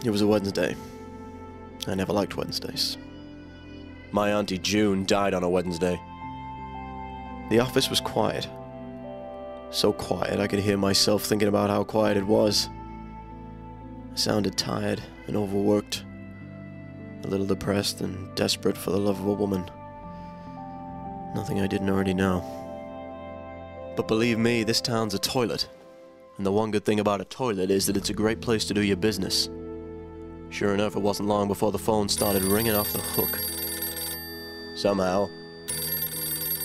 It was a Wednesday. I never liked Wednesdays. My Auntie June died on a Wednesday. The office was quiet. So quiet I could hear myself thinking about how quiet it was. I sounded tired and overworked, a little depressed and desperate for the love of a woman. Nothing I didn't already know. But believe me, this town's a toilet. And the one good thing about a toilet is that it's a great place to do your business. Sure enough, it wasn't long before the phone started ringing off the hook. Somehow.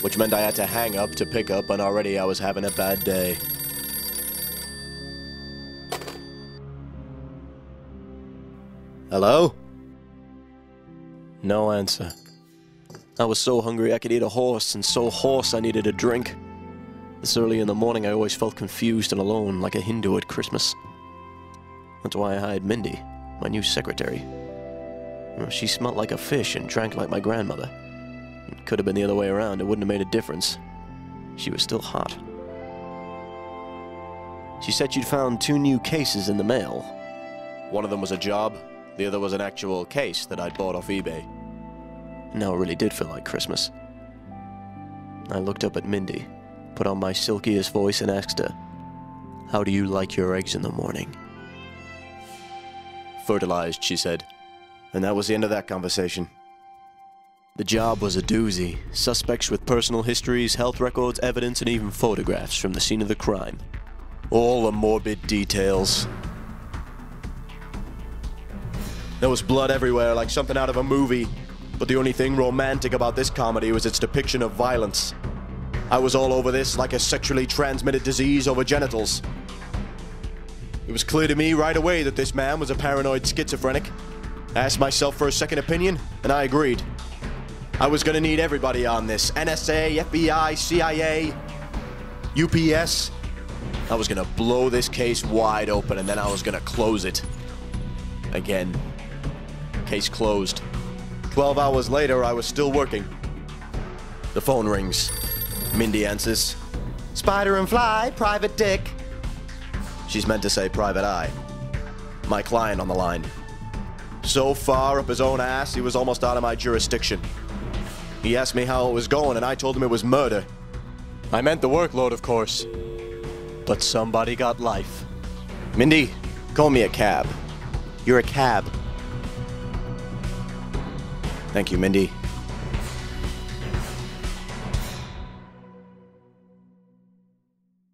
Which meant I had to hang up to pick up, and already I was having a bad day. Hello? No answer. I was so hungry I could eat a horse, and so hoarse I needed a drink. This early in the morning I always felt confused and alone, like a Hindu at Christmas. That's why I hired Mindy, my new secretary. She smelled like a fish and drank like my grandmother. It could have been the other way around, it wouldn't have made a difference. She was still hot. She said she'd found 2 new cases in the mail. One of them was a job, the other was an actual case that I'd bought off eBay. Now it really did feel like Christmas. I looked up at Mindy, put on my silkiest voice and asked her, "How do you like your eggs in the morning?" "Fertilized," she said. And that was the end of that conversation. The job was a doozy. Suspects with personal histories, health records, evidence, and even photographs from the scene of the crime. All the morbid details. There was blood everywhere, like something out of a movie. But the only thing romantic about this comedy was its depiction of violence. I was all over this like a sexually transmitted disease over genitals. It was clear to me right away that this man was a paranoid schizophrenic. I asked myself for a second opinion, and I agreed. I was gonna need everybody on this. NSA, FBI, CIA, UPS. I was gonna blow this case wide open, and then I was gonna close it. Again. Case closed. 12 hours later, I was still working. The phone rings. Mindy answers. "Spider and Fly, Private Dick." She's meant to say Private Eye. My client on the line. So far up his own ass, he was almost out of my jurisdiction. He asked me how it was going, and I told him it was murder. I meant the workload, of course. But somebody got life. "Mindy, call me a cab." "You're a cab." "Thank you, Mindy."